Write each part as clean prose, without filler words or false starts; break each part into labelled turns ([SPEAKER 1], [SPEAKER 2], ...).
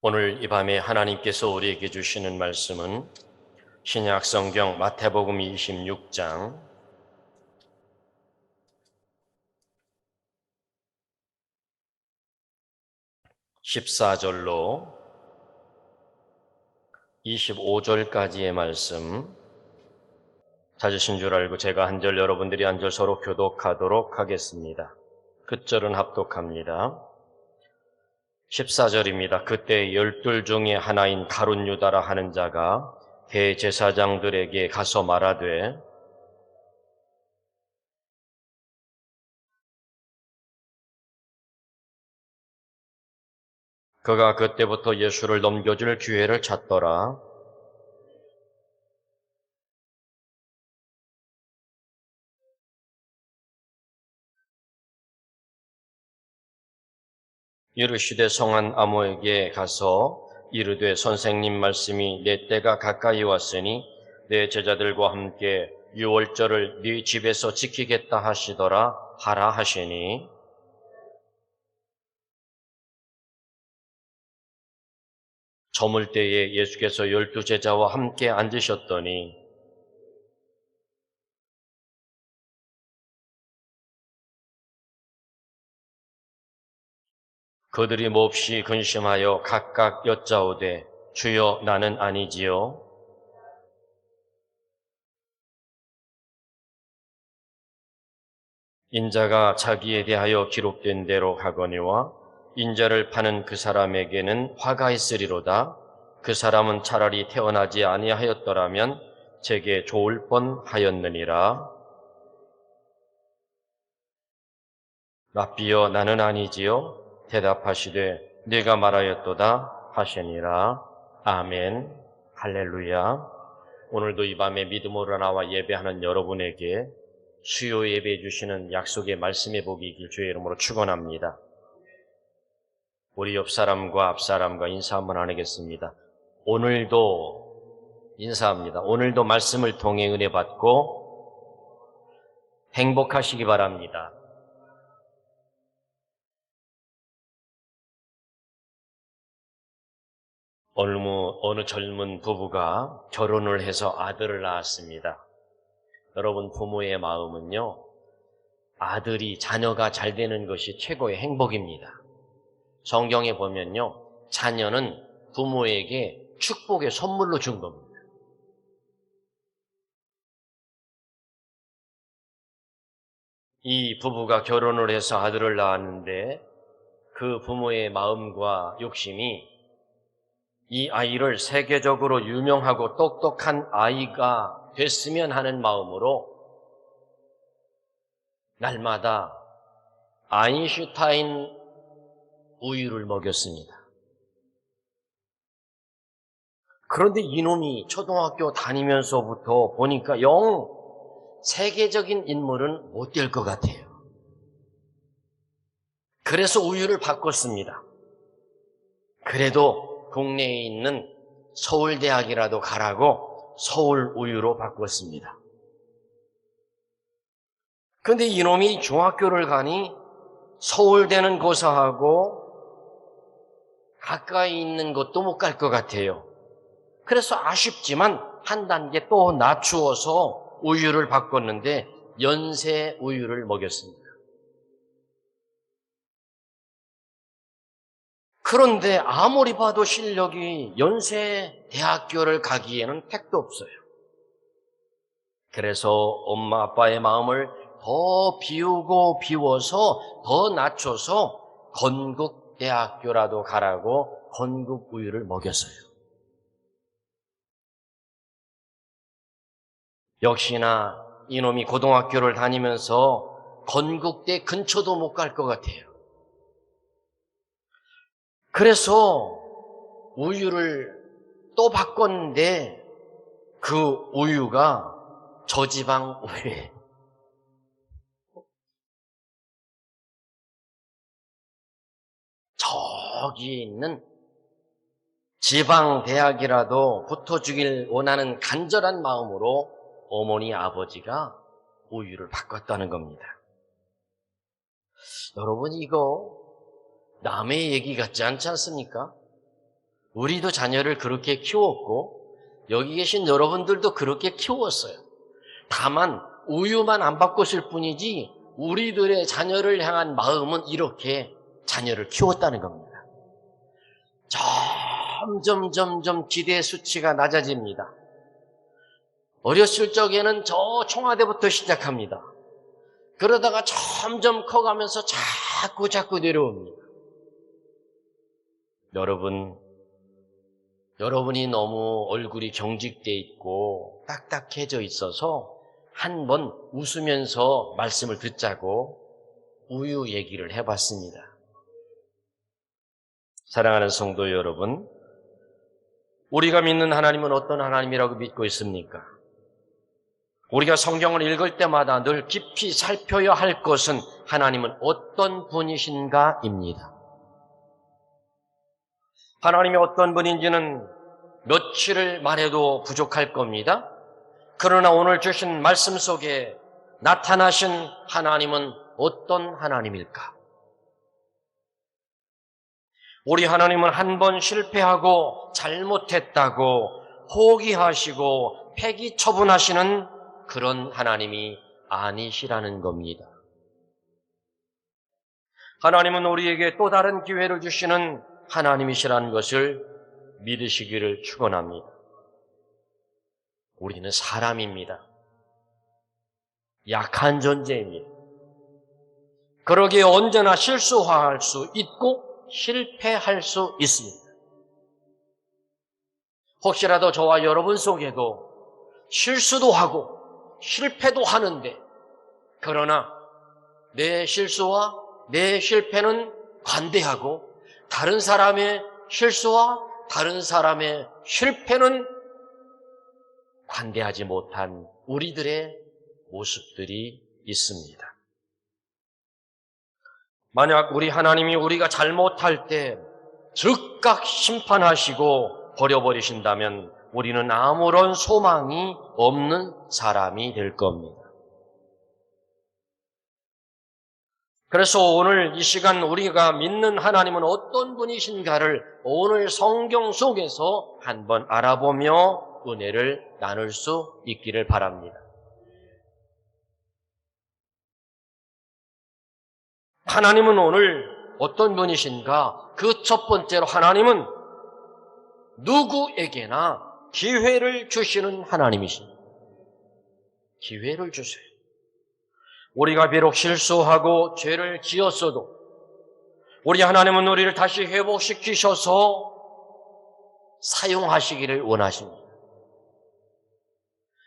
[SPEAKER 1] 오늘 이 밤에 하나님께서 우리에게 주시는 말씀은 신약 성경 마태복음 26장 14절로 25절까지의 말씀, 찾으신 줄 알고 제가 한 절, 여러분들이 한 절 서로 교독하도록 하겠습니다. 끝절은 합독합니다. 14절입니다. 그때 12 중에 하나인 가룟 유다라 하는 자가 대제사장들에게 가서 말하되 그가 그때부터 예수를 넘겨줄 기회를 찾더라. 이르시되 성한 아모에게 가서 이르되 선생님 말씀이 내 때가 가까이 왔으니 내 제자들과 함께 유월절을 네 집에서 지키겠다 하시더라 하라 하시니 저물 때에 예수께서 12 제자와 함께 앉으셨더니 그들이 몹시 근심하여 각각 여짜오되 주여 나는 아니지요. 인자가 자기에 대하여 기록된 대로 하거니와 인자를 파는 그 사람에게는 화가 있으리로다. 그 사람은 차라리 태어나지 아니하였더라면 제게 좋을 뻔하였느니라. 랍비여 나는 아니지요. 대답하시되 네가 말하였도다 하시니라. 아멘. 할렐루야. 오늘도 이 밤에 믿음으로 나와 예배하는 여러분에게 수요 예배해 주시는 약속의 말씀의 복이 있길 주의 이름으로 축원합니다. 우리 옆 사람과 앞 사람과 인사 한번 나누겠습니다. 오늘도 인사합니다. 오늘도 말씀을 통해 은혜 받고 행복하시기 바랍니다. 어느 젊은 부부가 결혼을 해서 아들을 낳았습니다. 여러분, 부모의 마음은요, 아들이, 자녀가 잘 되는 것이 최고의 행복입니다. 성경에 보면요, 자녀는 부모에게 축복의 선물로 준 겁니다. 이 부부가 결혼을 해서 아들을 낳았는데 그 부모의 마음과 욕심이 이 아이를 세계적으로 유명하고 똑똑한 아이가 됐으면 하는 마음으로 날마다 아인슈타인 우유를 먹였습니다. 그런데 이놈이 초등학교 다니면서부터 보니까 영 세계적인 인물은 못 될 것 같아요. 그래서 우유를 바꿨습니다. 그래도 국내에 있는 서울대학이라도 가라고 서울 우유로 바꿨습니다. 그런데 이놈이 중학교를 가니 서울대는 고사하고 가까이 있는 곳도 못 갈 것 같아요. 그래서 아쉽지만 한 단계 또 낮추어서 우유를 바꿨는데 연세 우유를 먹였습니다. 그런데 아무리 봐도 실력이 연세 대학교를 가기에는 택도 없어요. 그래서 엄마 아빠의 마음을 더 비워서 더 낮춰서 건국대학교라도 가라고 건국 우유를 먹였어요. 역시나 이놈이 고등학교를 다니면서 건국대 근처도 못 갈 것 같아요. 그래서 우유를 또 바꿨는데 그 우유가 저지방 우유예요. 저기 있는 지방 대학이라도 붙어주길 원하는 간절한 마음으로 어머니 아버지가 우유를 바꿨다는 겁니다. 여러분, 이거 남의 얘기 같지 않지 않습니까? 우리도 자녀를 그렇게 키웠고 여기 계신 여러분들도 그렇게 키웠어요. 다만 우유만 안 바꿨을 뿐이지 우리들의 자녀를 향한 마음은 이렇게 자녀를 키웠다는 겁니다. 점점 기대 수치가 낮아집니다. 어렸을 적에는 저 청와대부터 시작합니다. 그러다가 점점 커가면서 자꾸 내려옵니다. 여러분이 너무 얼굴이 경직돼 있고 딱딱해져 있어서 한번 웃으면서 말씀을 듣자고 우유 얘기를 해봤습니다. 사랑하는 성도 여러분, 우리가 믿는 하나님은 어떤 하나님이라고 믿고 있습니까? 우리가 성경을 읽을 때마다 늘 깊이 살펴야 할 것은 하나님은 어떤 분이신가입니다. 하나님이 어떤 분인지는 며칠을 말해도 부족할 겁니다. 그러나 오늘 주신 말씀 속에 나타나신 하나님은 어떤 하나님일까? 우리 하나님은 한 번 실패하고 잘못했다고 포기하시고 폐기 처분하시는 그런 하나님이 아니시라는 겁니다. 하나님은 우리에게 또 다른 기회를 주시는 하나님이시라는 것을 믿으시기를 축원합니다. 우리는 사람입니다. 약한 존재입니다. 그러기에 언제나 실수할 수 있고 실패할 수 있습니다. 혹시라도 저와 여러분 속에도 실수도 하고 실패도 하는데, 그러나 내 실수와 내 실패는 관대하고 다른 사람의 실수와 다른 사람의 실패는 관대하지 못한 우리들의 모습들이 있습니다. 만약 우리 하나님이 우리가 잘못할 때 즉각 심판하시고 버려버리신다면 우리는 아무런 소망이 없는 사람이 될 겁니다. 그래서 오늘 이 시간 우리가 믿는 하나님은 어떤 분이신가를 오늘 성경 속에서 한번 알아보며 은혜를 나눌 수 있기를 바랍니다. 하나님은 오늘 어떤 분이신가? 그 첫 번째로 하나님은 누구에게나 기회를 주시는 하나님이십니다. 기회를 주세요. 우리가 비록 실수하고 죄를 지었어도 우리 하나님은 우리를 다시 회복시키셔서 사용하시기를 원하십니다.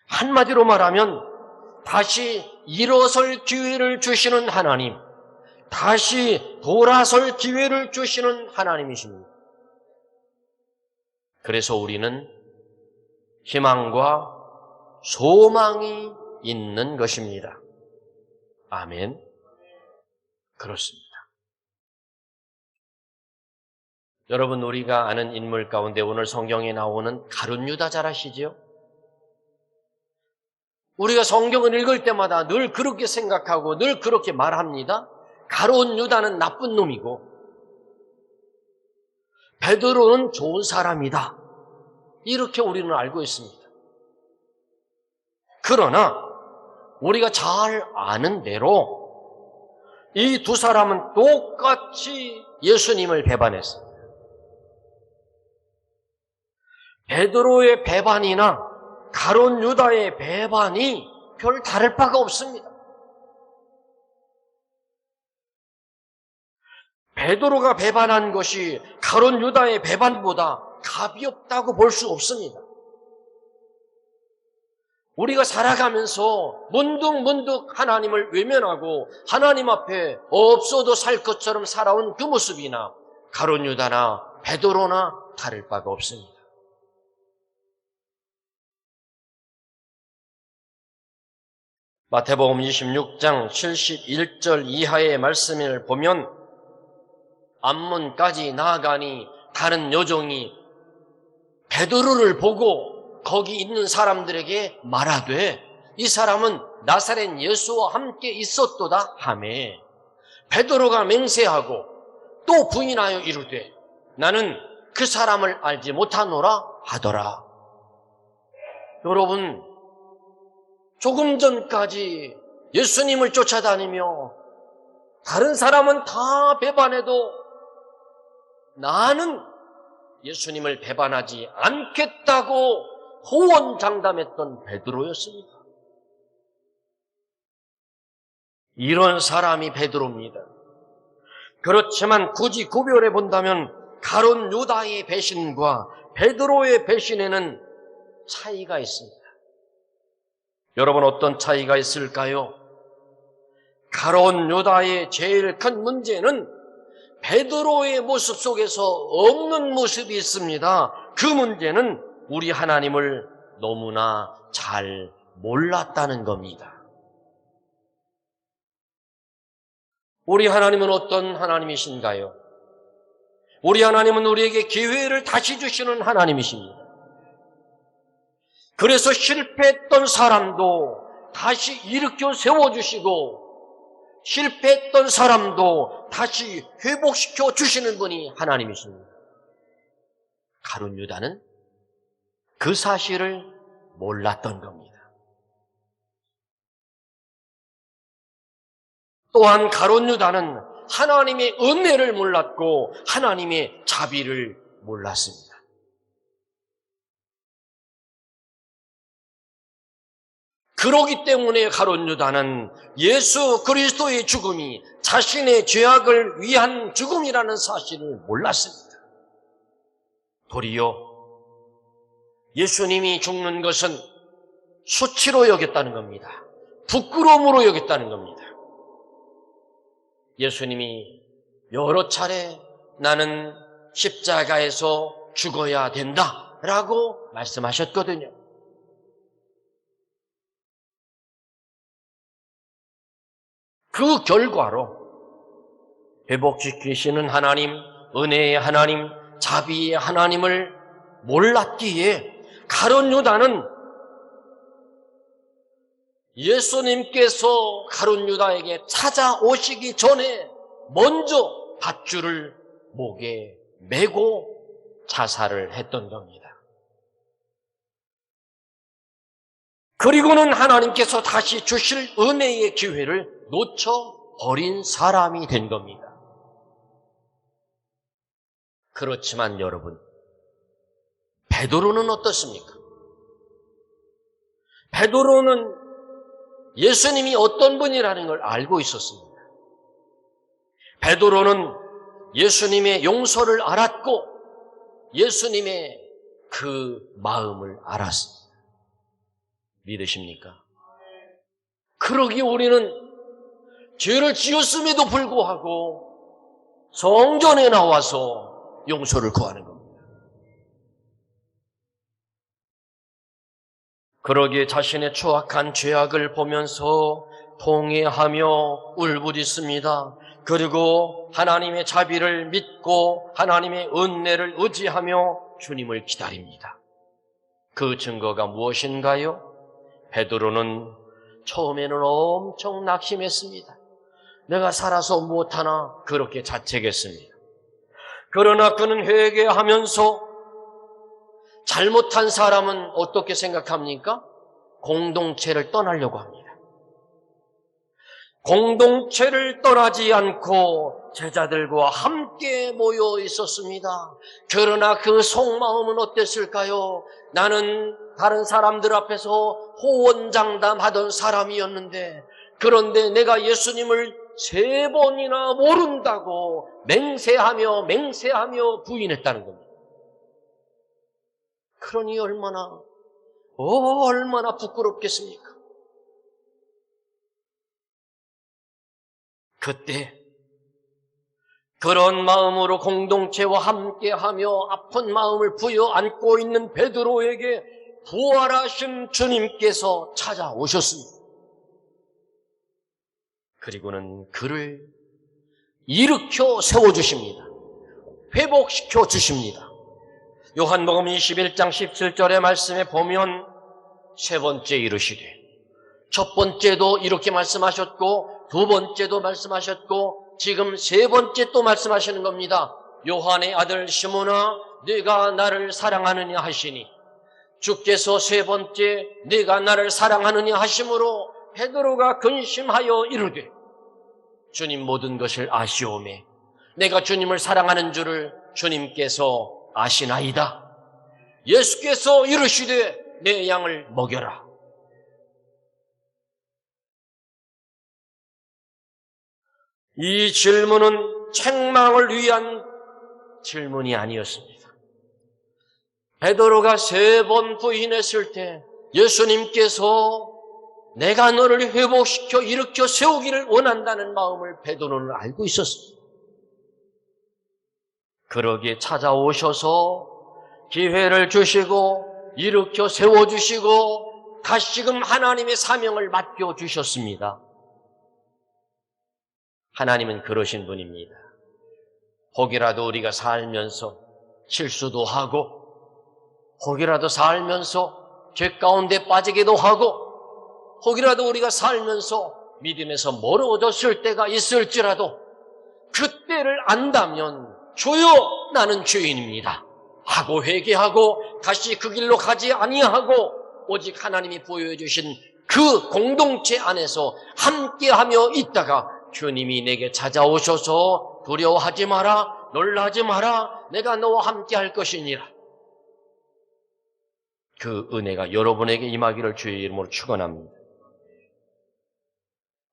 [SPEAKER 1] 한마디로 말하면 다시 일어설 기회를 주시는 하나님, 다시 돌아설 기회를 주시는 하나님이십니다. 그래서 우리는 희망과 소망이 있는 것입니다. 아멘. 그렇습니다. 여러분, 우리가 아는 인물 가운데 오늘 성경에 나오는 가룟 유다 잘 아시죠? 우리가 성경을 읽을 때마다 늘 그렇게 생각하고 늘 그렇게 말합니다. 가룟 유다는 나쁜 놈이고 베드로는 좋은 사람이다. 이렇게 우리는 알고 있습니다. 그러나 우리가 잘 아는 대로 이 두 사람은 똑같이 예수님을 배반했습니다. 베드로의 배반이나 가룟 유다의 배반이 별 다를 바가 없습니다. 베드로가 배반한 것이 가룟 유다의 배반보다 가볍다고 볼 수 없습니다. 우리가 살아가면서 문득문득 하나님을 외면하고 하나님 앞에 없어도 살 것처럼 살아온 그 모습이나 가룟 유다나 베드로나 다를 바가 없습니다. 마태복음 26장 71절 이하의 말씀을 보면 앞문까지 나아가니 다른 여종이 베드로를 보고 거기 있는 사람들에게 말하되 이 사람은 나사렛 예수와 함께 있었도다 하매 베드로가 맹세하고 또 부인하여 이르되 나는 그 사람을 알지 못하노라 하더라. 여러분, 조금 전까지 예수님을 쫓아다니며 다른 사람은 다 배반해도 나는 예수님을 배반하지 않겠다고 호언장담했던 베드로였습니다. 이런 사람이 베드로입니다. 그렇지만 굳이 구별해 본다면 가룟 유다의 배신과 베드로의 배신에는 차이가 있습니다. 여러분, 어떤 차이가 있을까요? 가룟 유다의 제일 큰 문제는 베드로의 모습 속에서 없는 모습이 있습니다. 그 문제는 우리 하나님을 너무나 잘 몰랐다는 겁니다. 우리 하나님은 어떤 하나님이신가요? 우리 하나님은 우리에게 기회를 다시 주시는 하나님이십니다. 그래서 실패했던 사람도 다시 일으켜 세워주시고 실패했던 사람도 다시 회복시켜 주시는 분이 하나님이십니다. 가룟 유다는 그 사실을 몰랐던 겁니다. 또한 가룟 유다는 하나님의 은혜를 몰랐고 하나님의 자비를 몰랐습니다. 그러기 때문에 가룟 유다는 예수 그리스도의 죽음이 자신의 죄악을 위한 죽음이라는 사실을 몰랐습니다. 도리어 예수님이 죽는 것은 수치로 여겼다는 겁니다. 부끄러움으로 여겼다는 겁니다. 예수님이 여러 차례 나는 십자가에서 죽어야 된다라고 말씀하셨거든요. 그 결과로 회복시키시는 하나님, 은혜의 하나님, 자비의 하나님을 몰랐기에 가룟 유다는 예수님께서 가룟 유다에게 찾아오시기 전에 먼저 밧줄을 목에 메고 자살을 했던 겁니다. 그리고는 하나님께서 다시 주실 은혜의 기회를 놓쳐버린 사람이 된 겁니다. 그렇지만 여러분, 베드로는 어떻습니까? 베드로는 예수님이 어떤 분이라는 걸 알고 있었습니다. 베드로는 예수님의 용서를 알았고 예수님의 그 마음을 알았습니다. 믿으십니까? 그러기에 우리는 죄를 지었음에도 불구하고 성전에 나와서 용서를 구하는 겁니다. 그러기에 자신의 추악한 죄악을 보면서 통회하며 울부짖습니다. 그리고 하나님의 자비를 믿고 하나님의 은혜를 의지하며 주님을 기다립니다. 그 증거가 무엇인가요? 베드로는 처음에는 엄청 낙심했습니다. 내가 살아서 무엇하나 그렇게 자책했습니다. 그러나 그는 회개하면서 잘못한 사람은 어떻게 생각합니까? 공동체를 떠나려고 합니다. 공동체를 떠나지 않고 제자들과 함께 모여 있었습니다. 그러나 그 속마음은 어땠을까요? 나는 다른 사람들 앞에서 호언장담하던 사람이었는데 그런데 내가 예수님을 3번이나 모른다고 맹세하며 부인했다는 겁니다. 그러니 얼마나 부끄럽겠습니까? 그때 그런 마음으로 공동체와 함께하며 아픈 마음을 부여안고 있는 베드로에게 부활하신 주님께서 찾아오셨습니다. 그리고는 그를 일으켜 세워주십니다. 회복시켜 주십니다. 요한복음 21장 17절의 말씀에 보면 세 번째 이르시되, 첫 번째도 이렇게 말씀하셨고 두 번째도 말씀하셨고 지금 세 번째 또 말씀하시는 겁니다. 요한의 아들 시몬아, 네가 나를 사랑하느냐 하시니 주께서 세 번째 네가 나를 사랑하느냐 하심으로 베드로가 근심하여 이르되 주님 모든 것을 아시오매 내가 주님을 사랑하는 줄을 주님께서 아시나이다. 예수께서 이르시되 내 양을 먹여라. 이 질문은 책망을 위한 질문이 아니었습니다. 베드로가 3번 부인했을 때 예수님께서 내가 너를 회복시켜 일으켜 세우기를 원한다는 마음을 베드로는 알고 있었습니다. 그러기에 찾아오셔서 기회를 주시고 일으켜 세워주시고 다시금 하나님의 사명을 맡겨주셨습니다. 하나님은 그러신 분입니다. 혹이라도 우리가 살면서 실수도 하고 혹이라도 살면서 죄 가운데 빠지기도 하고 혹이라도 우리가 살면서 믿음에서 멀어졌을 때가 있을지라도 그때를 안다면 주여 나는 죄인입니다 하고 회개하고 다시 그 길로 가지 아니하고 오직 하나님이 부여해 주신 그 공동체 안에서 함께하며 있다가 주님이 내게 찾아오셔서 두려워하지 마라 놀라지 마라 내가 너와 함께할 것이니라. 그 은혜가 여러분에게 임하기를 주의 이름으로 축원합니다.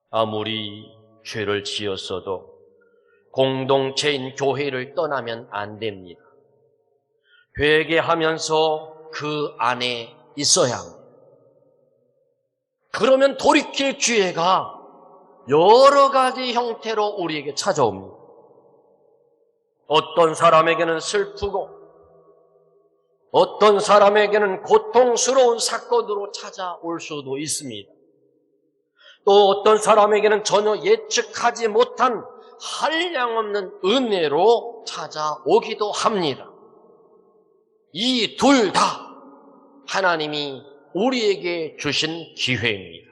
[SPEAKER 1] 아무리 죄를 지었어도 공동체인 교회를 떠나면 안 됩니다. 회개하면서 그 안에 있어야 합니다. 그러면 돌이킬 기회가 여러 가지 형태로 우리에게 찾아옵니다. 어떤 사람에게는 슬프고 어떤 사람에게는 고통스러운 사건으로 찾아올 수도 있습니다. 또 어떤 사람에게는 전혀 예측하지 못한 한량없는 은혜로 찾아오기도 합니다. 이 둘 다 하나님이 우리에게 주신 기회입니다.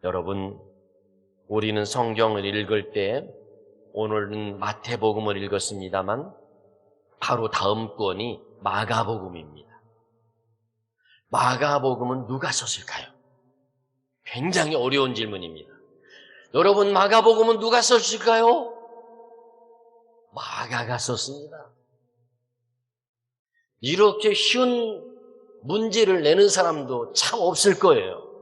[SPEAKER 1] 여러분, 우리는 성경을 읽을 때 오늘은 마태복음을 읽었습니다만 바로 다음 권이 마가복음입니다. 마가복음은 누가 썼을까요? 굉장히 어려운 질문입니다. 여러분, 마가복음은 누가 썼을까요? 마가가 썼습니다. 이렇게 쉬운 문제를 내는 사람도 참 없을 거예요.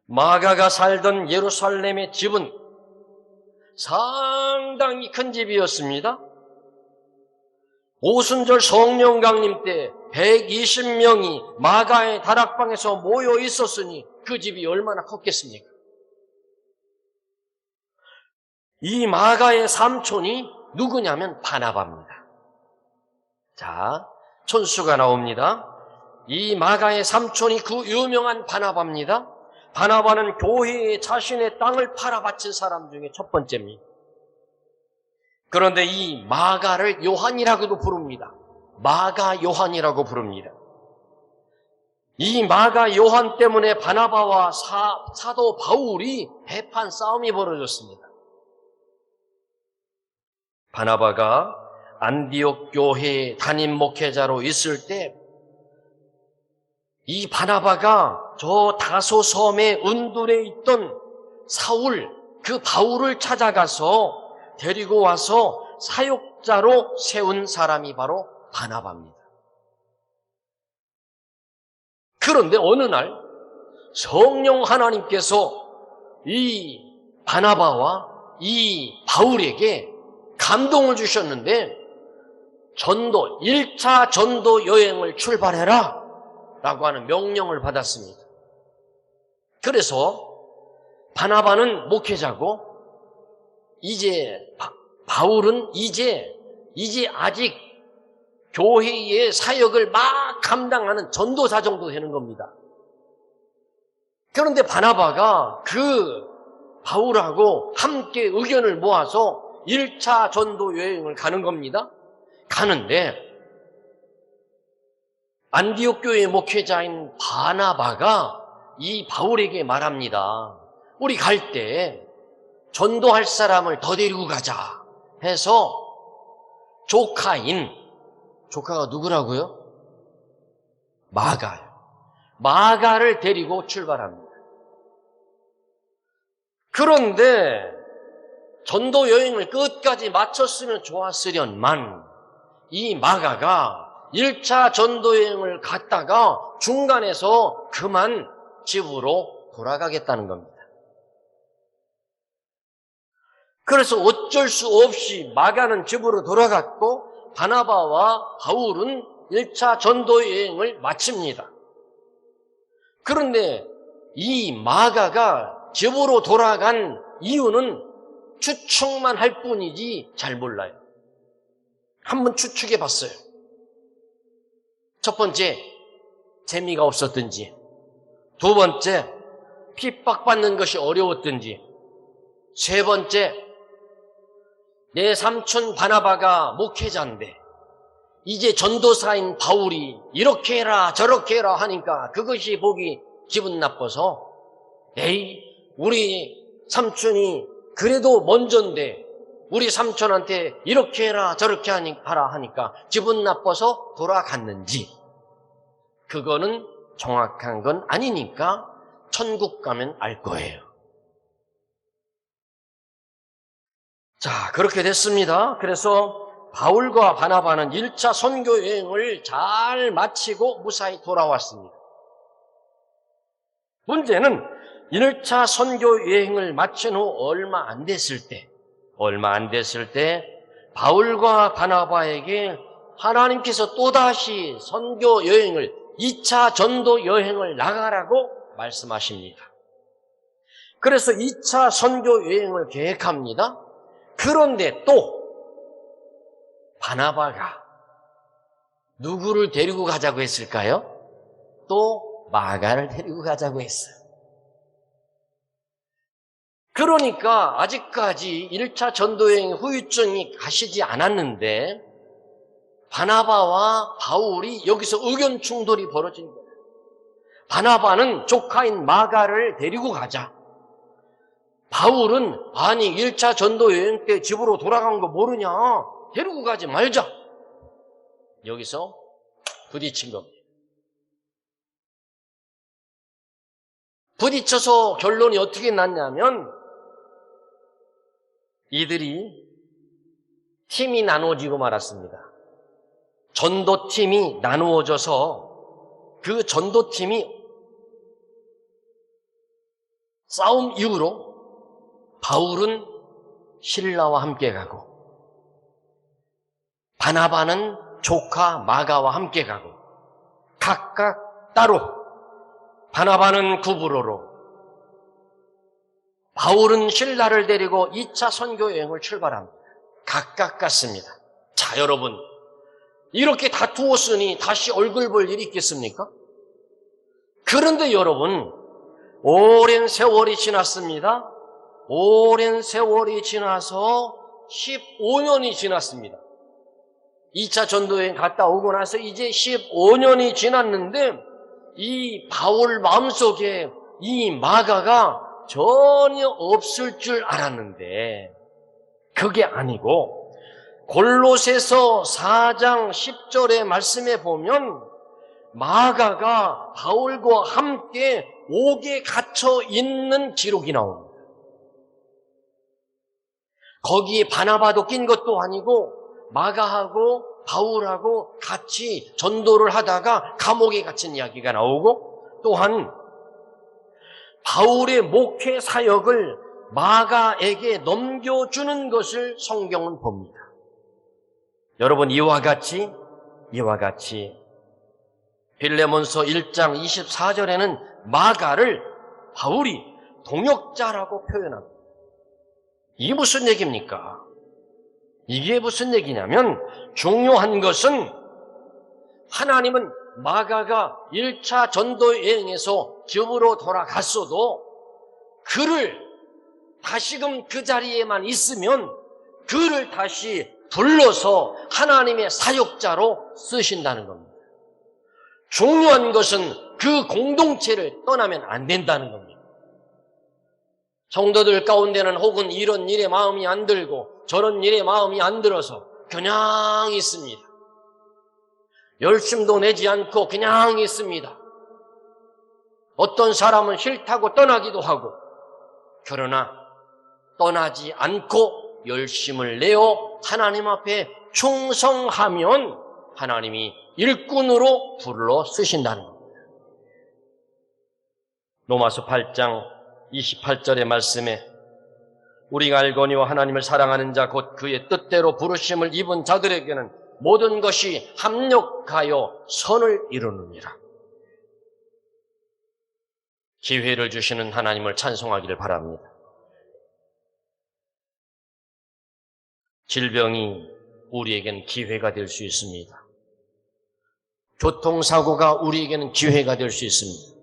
[SPEAKER 1] 마가가 살던 예루살렘의 집은 상당히 큰 집이었습니다. 오순절 성령 강림 때 120명이 마가의 다락방에서 모여 있었으니 그 집이 얼마나 컸겠습니까? 이 마가의 삼촌이 누구냐면 바나바입니다. 자, 촌수가 나옵니다. 이 마가의 삼촌이 그 유명한 바나바입니다. 바나바는 교회에 자신의 땅을 팔아 바친 사람 중에 첫 번째입니다. 그런데 이 마가를 요한이라고도 부릅니다. 마가 요한이라고 부릅니다. 이 마가 요한 때문에 바나바와 사도 바울이 배판 싸움이 벌어졌습니다. 바나바가 안디옥 교회의 담임 목회자로 있을 때 이 바나바가 저 다소 섬의 은둔에 있던 사울, 그 바울을 찾아가서 데리고 와서 사역자로 세운 사람이 바로 바나바입니다. 그런데 어느 날 성령 하나님께서 이 바나바와 이 바울에게 감동을 주셨는데 1차 전도 여행을 출발해라 라고 하는 명령을 받았습니다. 그래서 바나바는 목회자고 바울은 이제 아직 교회의 사역을 막 감당하는 전도사 정도 되는 겁니다. 그런데 바나바가 그 바울하고 함께 의견을 모아서 1차 전도 여행을 가는 겁니다. 가는데 안디옥 교회 목회자인 바나바가 이 바울에게 말합니다. 우리 갈 때 전도할 사람을 더 데리고 가자 해서 조카가 누구라고요? 마가요. 마가를 데리고 출발합니다. 그런데 전도 여행을 끝까지 마쳤으면 좋았으련만 이 마가가 1차 전도 여행을 갔다가 중간에서 그만 집으로 돌아가겠다는 겁니다. 그래서 어쩔 수 없이 마가는 집으로 돌아갔고 바나바와 바울은 1차 전도 여행을 마칩니다. 그런데 이 마가가 집으로 돌아간 이유는 추측만 할 뿐이지 잘 몰라요. 한번 추측해 봤어요. 첫 번째, 재미가 없었든지, 두 번째, 핍박받는 것이 어려웠든지, 세 번째, 내 삼촌 바나바가 목회자인데 이제 전도사인 바울이 이렇게 해라 저렇게 해라 하니까 그것이 보기 기분 나빠서 에이 우리 삼촌이 그래도 먼저인데 우리 삼촌한테 이렇게 해라 저렇게 하라 하니까 기분 나빠서 돌아갔는지, 그거는 정확한 건 아니니까 천국 가면 알 거예요. 자, 그렇게 됐습니다. 그래서 바울과 바나바는 1차 선교 여행을 잘 마치고 무사히 돌아왔습니다. 문제는 1차 선교 여행을 마친 후 얼마 안 됐을 때 바울과 바나바에게 하나님께서 또다시 선교 여행을 2차 전도 여행을 나가라고 말씀하십니다. 그래서 2차 선교 여행을 계획합니다. 그런데 또 바나바가 누구를 데리고 가자고 했을까요? 또 마가를 데리고 가자고 했어요. 그러니까 아직까지 1차 전도여행 후유증이 가시지 않았는데 바나바와 바울이 여기서 의견 충돌이 벌어진 거예요. 바나바는 조카인 마가를 데리고 가자. 바울은 아니 1차 전도여행 때 집으로 돌아간 거 모르냐? 데리고 가지 말자. 여기서 부딪힌 겁니다. 부딪혀서 결론이 어떻게 났냐면 이들이 팀이 나누어지고 말았습니다. 전도팀이 나누어져서 그 전도팀이 싸움 이후로 바울은 실라와 함께 가고 바나바는 조카 마가와 함께 가고 각각 따로, 바나바는 구브로로, 바울은 실라를 데리고 2차 선교 여행을 출발합니다. 각각 갔습니다. 자, 여러분, 이렇게 다투었으니 다시 얼굴 볼 일이 있겠습니까? 그런데 여러분, 오랜 세월이 지났습니다. 오랜 세월이 지나서 15년이 지났습니다. 2차 전도여행 갔다 오고 나서 이제 15년이 지났는데 이 바울 마음속에 이 마가가 전혀 없을 줄 알았는데 그게 아니고 골로새서 4장 10절의 말씀에 보면 마가가 바울과 함께 옥에 갇혀 있는 기록이 나옵니다. 거기에 바나바도 낀 것도 아니고 마가하고 바울하고 같이 전도를 하다가 감옥에 갇힌 이야기가 나오고, 또한 바울의 목회 사역을 마가에게 넘겨주는 것을 성경은 봅니다. 여러분, 이와 같이 빌레몬서 1장 24절에는 마가를 바울이 동역자라고 표현합니다. 이게 무슨 얘기입니까? 이게 무슨 얘기냐면 중요한 것은 하나님은 마가가 1차 전도 여행에서 집으로 돌아갔어도 그를 다시금 그 자리에만 있으면 그를 다시 불러서 하나님의 사역자로 쓰신다는 겁니다. 중요한 것은 그 공동체를 떠나면 안 된다는 겁니다. 성도들 가운데는 혹은 이런 일에 마음이 안 들고 저런 일에 마음이 안 들어서 그냥 있습니다. 열심도 내지 않고 그냥 있습니다. 어떤 사람은 싫다고 떠나기도 하고, 그러나 떠나지 않고 열심을 내어 하나님 앞에 충성하면 하나님이 일꾼으로 불러 쓰신다는 겁니다. 로마서 8장 28절의 말씀에 우리가 알거니와 하나님을 사랑하는 자 곧 그의 뜻대로 부르심을 입은 자들에게는 모든 것이 합력하여 선을 이루느니라. 기회를 주시는 하나님을 찬송하기를 바랍니다. 질병이 우리에겐 기회가 될 수 있습니다. 교통사고가 우리에게는 기회가 될 수 있습니다.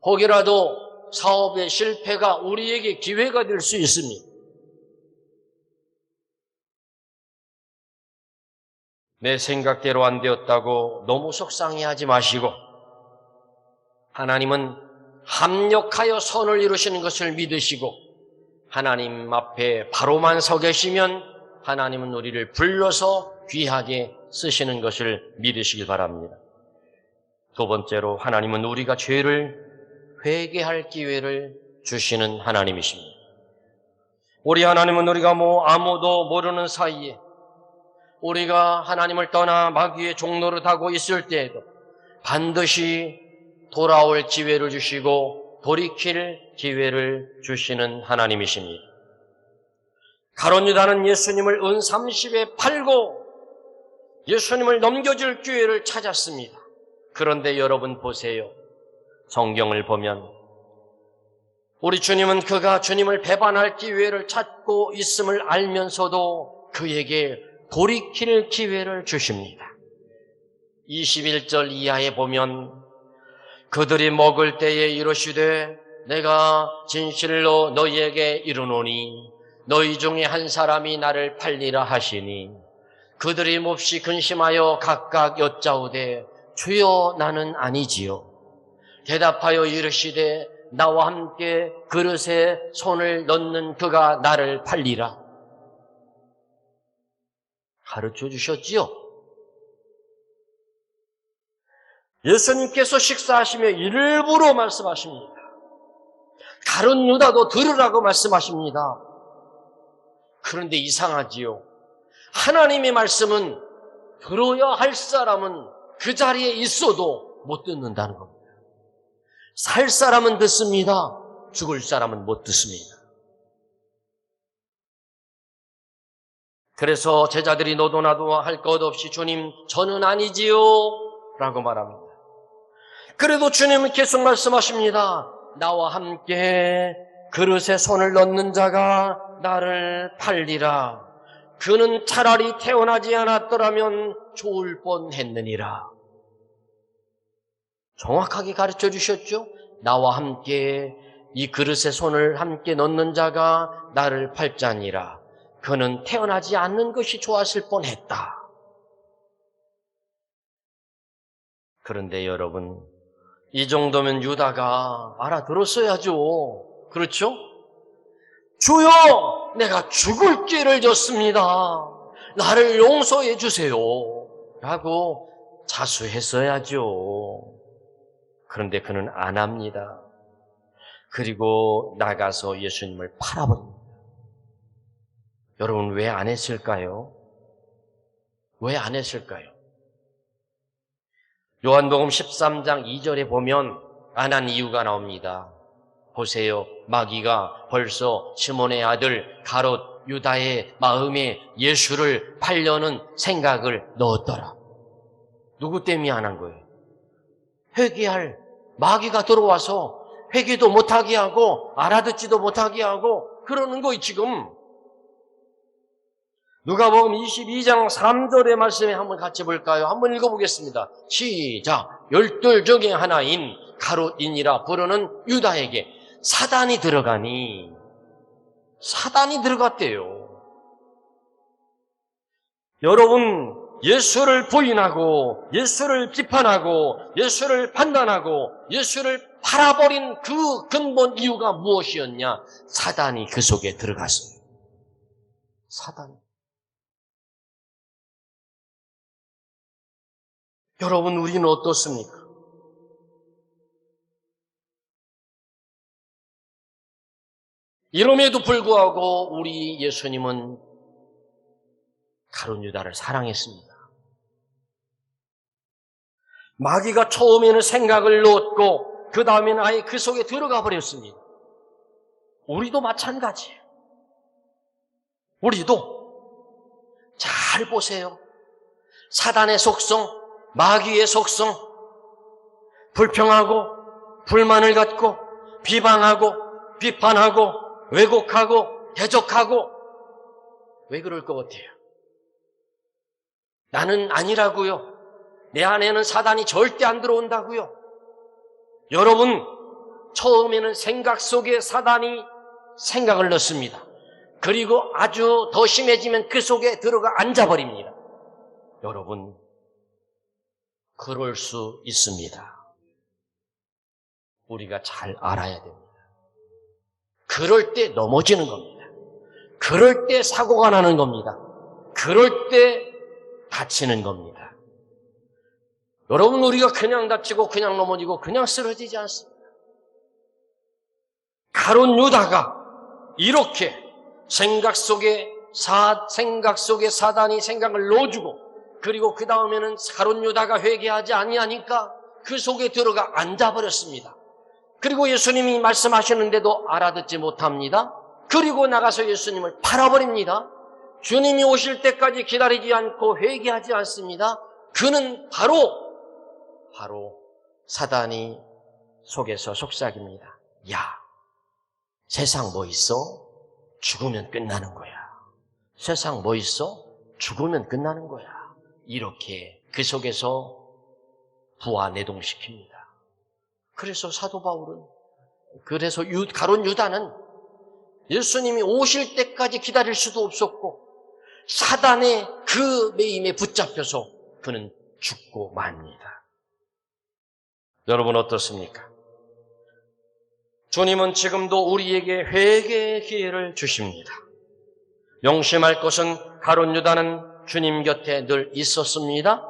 [SPEAKER 1] 혹여라도 사업의 실패가 우리에게 기회가 될 수 있습니다. 내 생각대로 안 되었다고 너무 속상해하지 마시고 하나님은 합력하여 선을 이루시는 것을 믿으시고 하나님 앞에 바로만 서 계시면 하나님은 우리를 불러서 귀하게 쓰시는 것을 믿으시길 바랍니다. 두 번째로 하나님은 우리가 죄를 회개할 기회를 주시는 하나님이십니다. 우리 하나님은 우리가 아무도 모르는 사이에 우리가 하나님을 떠나 마귀의 종노릇하고 있을 때에도 반드시 돌아올 기회를 주시고 돌이킬 기회를 주시는 하나님이십니다. 가룟 유다는 예수님을 은 30에 팔고 예수님을 넘겨줄 기회를 찾았습니다. 그런데 여러분 보세요. 성경을 보면 우리 주님은 그가 주님을 배반할 기회를 찾고 있음을 알면서도 그에게 돌이킬 기회를 주십니다. 21절 이하에 보면 그들이 먹을 때에 이르시되 내가 진실로 너희에게 이르노니 너희 중에 한 사람이 나를 팔리라 하시니 그들이 몹시 근심하여 각각 여짜오되 주여 나는 아니지요. 대답하여 이르시되 나와 함께 그릇에 손을 넣는 그가 나를 팔리라. 가르쳐 주셨지요? 예수님께서 식사하시며 일부러 말씀하십니다. 가룟 유다도 들으라고 말씀하십니다. 그런데 이상하지요. 하나님의 말씀은 들어야 할 사람은 그 자리에 있어도 못 듣는다는 겁니다. 살 사람은 듣습니다. 죽을 사람은 못 듣습니다. 그래서 제자들이 너도 나도 할 것 없이 주님 저는 아니지요 라고 말합니다. 그래도 주님은 계속 말씀하십니다. 나와 함께 그릇에 손을 넣는 자가 나를 팔리라. 그는 차라리 태어나지 않았더라면 좋을 뻔했느니라. 정확하게 가르쳐 주셨죠? 나와 함께 이 그릇에 손을 함께 넣는 자가 나를 팔자니라. 그는 태어나지 않는 것이 좋았을 뻔했다. 그런데 여러분, 이 정도면 유다가 알아들었어야죠. 그렇죠? 주여, 내가 죽을 기회를 줬습니다. 나를 용서해 주세요. 라고 자수했어야죠. 그런데 그는 안 합니다. 그리고 나가서 예수님을 팔아버립니다. 여러분, 왜 안 했을까요? 왜 안 했을까요? 요한복음 13장 2절에 보면 안 한 이유가 나옵니다. 보세요. 마귀가 벌써 시몬의 아들 가롯 유다의 마음에 예수를 팔려는 생각을 넣었더라. 누구 때문에 안 한 거예요? 회개할 마귀가 들어와서 회개도 못하게 하고 알아듣지도 못하게 하고 그러는 거예요 지금. 누가복음 22장 3절의 말씀에 한번 같이 볼까요? 한번 읽어보겠습니다. 시작. 12 중에 하나인 가롯인이라 부르는 유다에게 사단이 들어가니, 사단이 들어갔대요. 여러분, 예수를 부인하고 예수를 비판하고 예수를 판단하고 예수를 팔아버린 그 근본 이유가 무엇이었냐? 사단이 그 속에 들어갔습니다. 사단. 여러분, 우리는 어떻습니까? 이럼에도 불구하고 우리 예수님은 가룟 유다를 사랑했습니다. 마귀가 처음에는 생각을 놓고 그 다음에는 아예 그 속에 들어가 버렸습니다. 우리도 마찬가지예요. 우리도 잘 보세요. 사단의 속성, 마귀의 속성, 불평하고 불만을 갖고 비방하고 비판하고 왜곡하고 해적하고 왜 그럴 것 같아요? 나는 아니라고요. 내 안에는 사단이 절대 안 들어온다고요. 여러분, 처음에는 생각 속에 사단이 생각을 넣습니다. 그리고 아주 더 심해지면 그 속에 들어가 앉아버립니다. 여러분, 그럴 수 있습니다. 우리가 잘 알아야 됩니다. 그럴 때 넘어지는 겁니다. 그럴 때 사고가 나는 겁니다. 그럴 때 다치는 겁니다. 여러분, 우리가 그냥 다치고 그냥 넘어지고 그냥 쓰러지지 않습니다. 가룟 유다가 이렇게 생각 속에 사단이 생각을 넣어주고 그리고 그 다음에는 가룟 유다가 회개하지 아니하니까 그 속에 들어가 앉아버렸습니다. 그리고 예수님이 말씀하시는데도 알아듣지 못합니다. 그리고 나가서 예수님을 팔아버립니다. 주님이 오실 때까지 기다리지 않고 회개하지 않습니다. 그는 바로 사단이 속에서 속삭입니다. 야, 세상 뭐 있어? 죽으면 끝나는 거야. 세상 뭐 있어? 죽으면 끝나는 거야. 이렇게 그 속에서 부하내동시킵니다. 그래서 사도 바울은, 그래서 가룟 유다는 예수님이 오실 때까지 기다릴 수도 없었고 사단의 그 매임에 붙잡혀서 그는 죽고 맙니다. 여러분 어떻습니까? 주님은 지금도 우리에게 회개의 기회를 주십니다. 명심할 것은 가룟 유다는 주님 곁에 늘 있었습니다.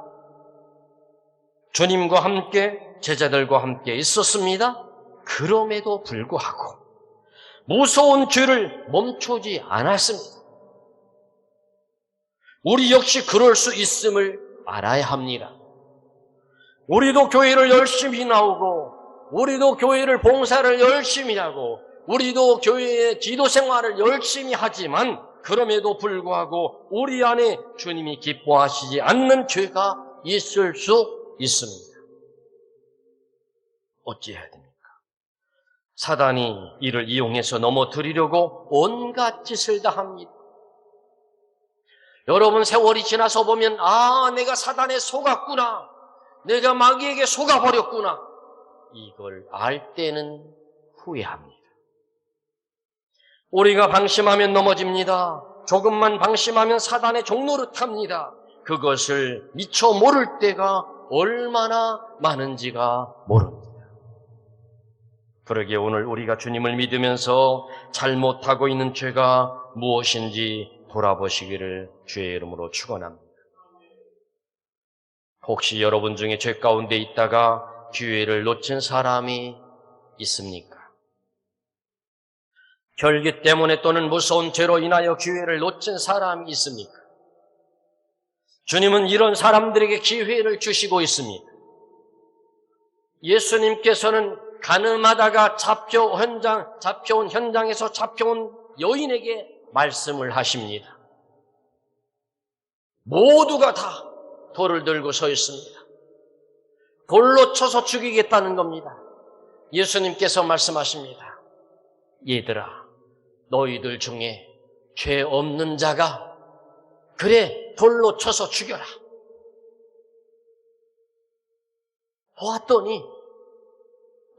[SPEAKER 1] 주님과 함께 제자들과 함께 있었습니다. 그럼에도 불구하고 무서운 죄를 멈추지 않았습니다. 우리 역시 그럴 수 있음을 알아야 합니다. 우리도 교회를 열심히 나오고 우리도 교회를 봉사를 열심히 하고 우리도 교회의 기도 생활을 열심히 하지만 그럼에도 불구하고 우리 안에 주님이 기뻐하시지 않는 죄가 있을 수 있습니다. 어찌해야 됩니까? 사단이 이를 이용해서 넘어뜨리려고 온갖 짓을 다 합니다. 여러분, 세월이 지나서 보면 내가 사단에 속았구나. 내가 마귀에게 속아버렸구나. 이걸 알 때는 후회합니다. 우리가 방심하면 넘어집니다. 조금만 방심하면 사단의 종노릇합니다. 그것을 미처 모를 때가 얼마나 많은지가 모릅니다. 그러기에 오늘 우리가 주님을 믿으면서 잘못하고 있는 죄가 무엇인지 돌아보시기를 주의 이름으로 축원합니다. 혹시 여러분 중에 죄 가운데 있다가 기회를 놓친 사람이 있습니까? 혈기 때문에 또는 무서운 죄로 인하여 기회를 놓친 사람이 있습니까? 주님은 이런 사람들에게 기회를 주시고 있습니다. 예수님께서는 가늠하다가 잡혀온 현장에서 잡혀온 여인에게 말씀을 하십니다. 모두가 다 돌을 들고 서 있습니다. 돌로 쳐서 죽이겠다는 겁니다. 예수님께서 말씀하십니다. 얘들아, 너희들 중에 죄 없는 자가 그래 돌로 쳐서 죽여라. 보았더니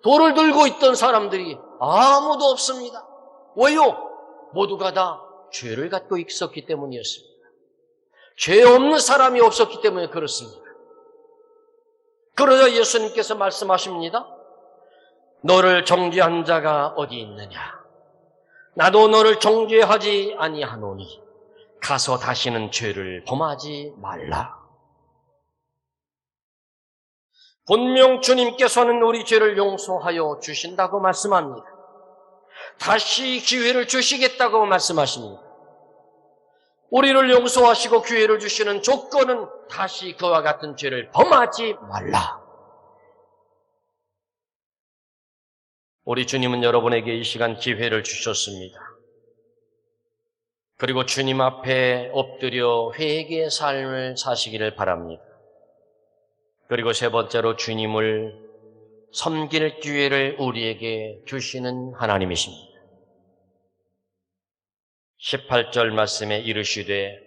[SPEAKER 1] 돌을 들고 있던 사람들이 아무도 없습니다. 왜요? 모두가 다 죄를 갖고 있었기 때문이었습니다. 죄 없는 사람이 없었기 때문에 그렇습니다. 그러자 예수님께서 말씀하십니다. 너를 정죄한 자가 어디 있느냐? 나도 너를 정죄하지 아니하노니 가서 다시는 죄를 범하지 말라. 분명 주님께서는 우리 죄를 용서하여 주신다고 말씀합니다. 다시 기회를 주시겠다고 말씀하십니다. 우리를 용서하시고 기회를 주시는 조건은 다시 그와 같은 죄를 범하지 말라. 우리 주님은 여러분에게 이 시간 기회를 주셨습니다. 그리고 주님 앞에 엎드려 회개의 삶을 사시기를 바랍니다. 그리고 세 번째로 주님을 섬길 기회를 우리에게 주시는 하나님이십니다. 18절 말씀에 이르시되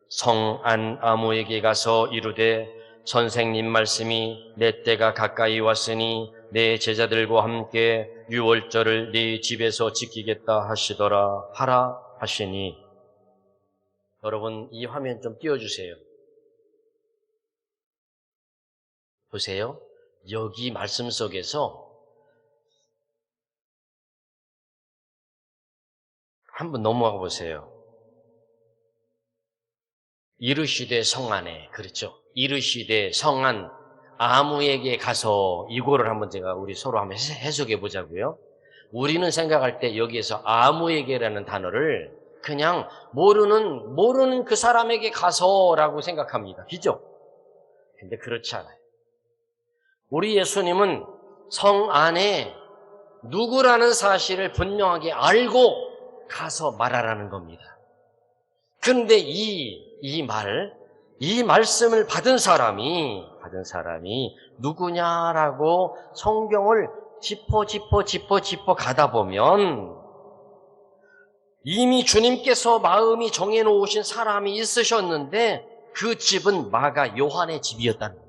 [SPEAKER 1] 성안 아무에게 가서 이르되 선생님 말씀이 내 때가 가까이 왔으니 내 제자들과 함께 유월절을 네 집에서 지키겠다 하시더라 하라 하시니. 여러분 이 화면 좀 띄워주세요. 보세요. 여기 말씀 속에서 한번 넘어가 보세요. 이르시되 성안에, 그렇죠? 이르시되 성안 아무에게 가서, 이거를 한번 제가 우리 서로 한번 해석해 보자고요. 우리는 생각할 때 여기에서 아무에게라는 단어를 그냥 모르는 그 사람에게 가서라고 생각합니다. 그죠? 근데 그렇지 않아요. 우리 예수님은 성 안에 누구라는 사실을 분명하게 알고 가서 말하라는 겁니다. 그런데 이 말씀을 받은 사람이 누구냐라고 성경을 짚어 가다 보면 이미 주님께서 마음이 정해놓으신 사람이 있으셨는데 그 집은 마가 요한의 집이었다는 겁니다.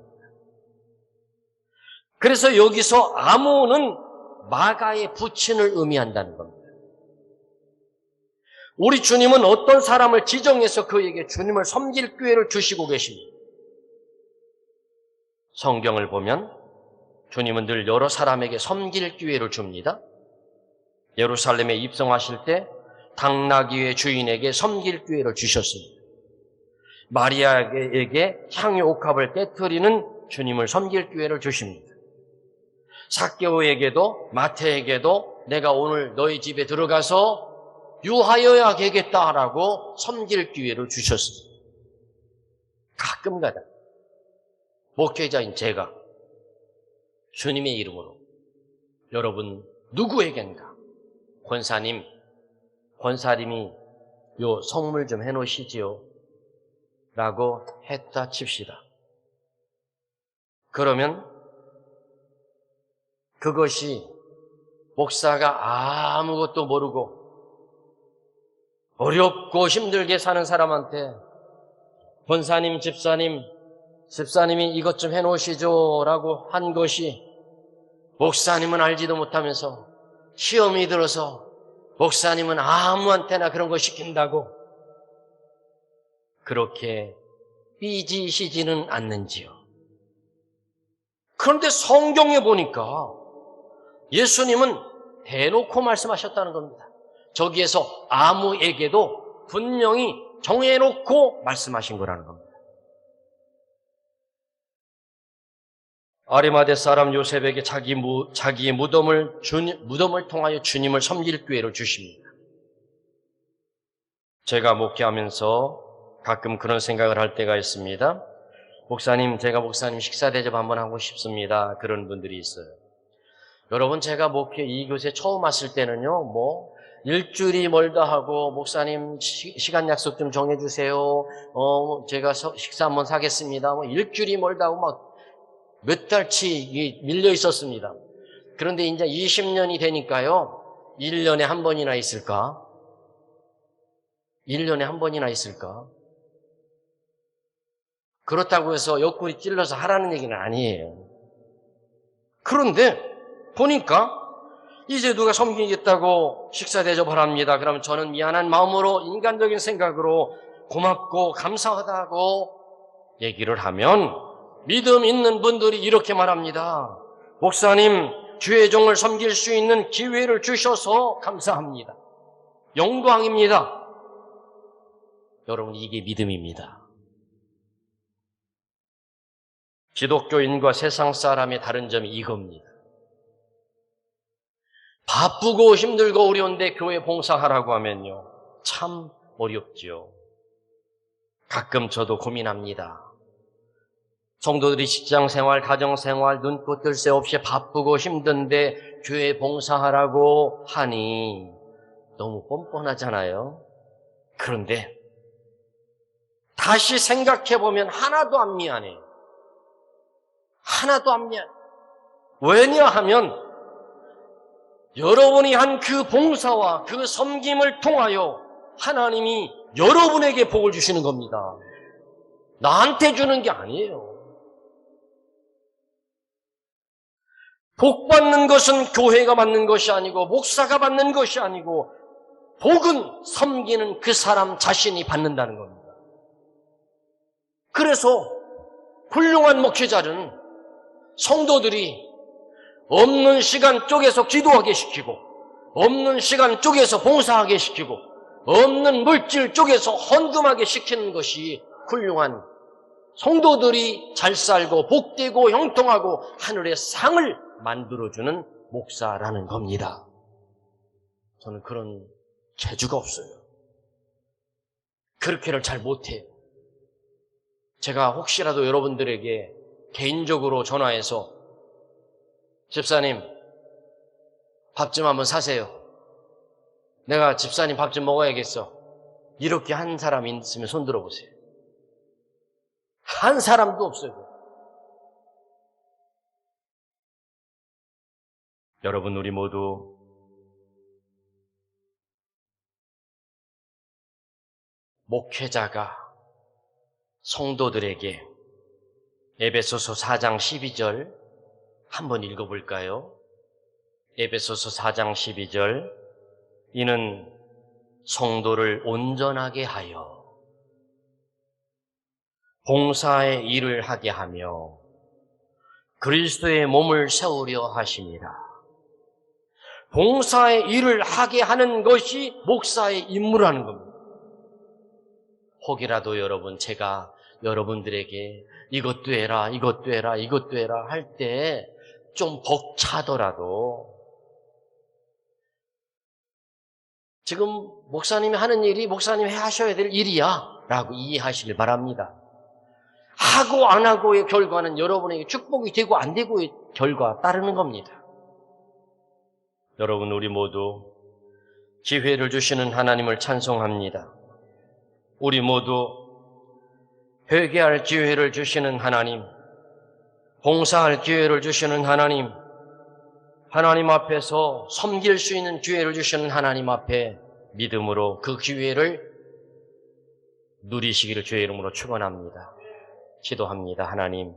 [SPEAKER 1] 그래서 여기서 아무는 마가의 부친을 의미한다는 겁니다. 우리 주님은 어떤 사람을 지정해서 그에게 주님을 섬길 기회를 주시고 계십니다. 성경을 보면 주님은 늘 여러 사람에게 섬길 기회를 줍니다. 예루살렘에 입성하실 때 당나귀의 주인에게 섬길 기회를 주셨습니다. 마리아에게 향유 옥합을 깨트리는 주님을 섬길 기회를 주십니다. 삭개오에게도 마태에게도 내가 오늘 너희 집에 들어가서 유하여야 되겠다라고 섬길 기회를 주셨습니다. 가끔가다 목회자인 제가 주님의 이름으로 여러분 누구에겐가 권사님이 요 성물 좀 해놓으시지요 라고 했다 칩시다. 그러면 그것이 목사가 아무것도 모르고 어렵고 힘들게 사는 사람한테 권사님, 집사님이 이것 좀 해놓으시죠 라고 한 것이 목사님은 알지도 못하면서 시험이 들어서 목사님은 아무한테나 그런 거 시킨다고 그렇게 삐지시지는 않는지요. 그런데 성경에 보니까 예수님은 대놓고 말씀하셨다는 겁니다. 저기에서 아무에게도 분명히 정해놓고 말씀하신 거라는 겁니다. 아리마대 사람 요셉에게 자기의 무덤을 통하여 주님을 섬길 기회를 주십니다. 제가 목회하면서 가끔 그런 생각을 할 때가 있습니다. 목사님, 제가 목사님 식사 대접 한번 하고 싶습니다. 그런 분들이 있어요. 여러분, 제가 목회 이 교회 처음 왔을 때는요, 일주일이 멀다 하고, 목사님 시간 약속 좀 정해주세요. 제가 식사 한번 사겠습니다. 일주일이 멀다 하고 몇 달치 밀려 있었습니다. 그런데 이제 20년이 되니까요, 1년에 한 번이나 있을까? 1년에 한 번이나 있을까? 그렇다고 해서 옆구리 찔러서 하라는 얘기는 아니에요. 그런데 보니까 이제 누가 섬기겠다고 식사 대접을 합니다. 그러면 저는 미안한 마음으로 인간적인 생각으로 고맙고 감사하다고 얘기를 하면 믿음 있는 분들이 이렇게 말합니다. 목사님, 주의 종을 섬길 수 있는 기회를 주셔서 감사합니다. 영광입니다. 여러분, 이게 믿음입니다. 기독교인과 세상 사람의 다른 점이 이겁니다. 바쁘고 힘들고 어려운데 교회 봉사하라고 하면요, 참 어렵지요. 가끔 저도 고민합니다. 성도들이 직장생활, 가정생활, 눈꽃 뜰 새 없이 바쁘고 힘든데 교회 봉사하라고 하니 너무 뻔뻔하잖아요. 그런데 다시 생각해보면 하나도 안 미안해요. 하나도 안 미안해요. 왜냐하면 여러분이 한 그 봉사와 그 섬김을 통하여 하나님이 여러분에게 복을 주시는 겁니다. 나한테 주는 게 아니에요. 복 받는 것은 교회가 받는 것이 아니고 목사가 받는 것이 아니고 복은 섬기는 그 사람 자신이 받는다는 겁니다. 그래서 훌륭한 목회자는 성도들이 없는 시간 쪼개서 기도하게 시키고 없는 시간 쪼개서 봉사하게 시키고 없는 물질 쪼개서 헌금하게 시키는 것이 훌륭한 성도들이 잘 살고 복되고 형통하고 하늘의 상을 만들어주는 목사라는 겁니다. 저는 그런 재주가 없어요. 그렇게를 잘 못해요. 제가 혹시라도 여러분들에게 개인적으로 전화해서 집사님, 밥 좀 한번 사세요. 내가 집사님 밥 좀 먹어야겠어. 이렇게 한 사람 있으면 손 들어보세요. 한 사람도 없어요. 여러분, 우리 모두 목회자가 성도들에게 에베소서 4장 12절 한번 읽어볼까요? 에베소서 4장 12절 이는 성도를 온전하게 하여 봉사의 일을 하게 하며 그리스도의 몸을 세우려 하십니다. 봉사의 일을 하게 하는 것이 목사의 임무라는 겁니다. 혹이라도 여러분, 제가 여러분들에게 이것도 해라, 이것도 해라, 이것도 해라 할 때 좀 벅차더라도 지금 목사님이 하는 일이 목사님이 하셔야 될 일이야 라고 이해하시길 바랍니다. 하고 안 하고의 결과는 여러분에게 축복이 되고 안 되고의 결과 따르는 겁니다. 여러분, 우리 모두 기회를 주시는 하나님을 찬송합니다. 우리 모두 회개할 기회를 주시는 하나님, 봉사할 기회를 주시는 하나님, 하나님 앞에서 섬길 수 있는 기회를 주시는 하나님 앞에 믿음으로 그 기회를 누리시기를 주의 이름으로 축원합니다. 기도합니다. 하나님,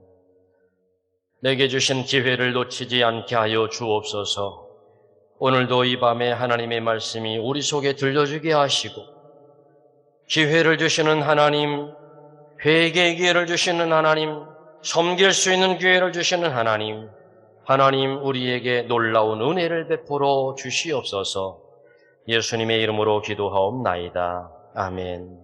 [SPEAKER 1] 내게 주신 기회를 놓치지 않게 하여 주옵소서. 오늘도 이 밤에 하나님의 말씀이 우리 속에 들려주게 하시고 기회를 주시는 하나님, 회개의 기회를 주시는 하나님, 섬길 수 있는 기회를 주시는 하나님, 하나님 우리에게 놀라운 은혜를 베풀어 주시옵소서. 예수님의 이름으로 기도하옵나이다. 아멘.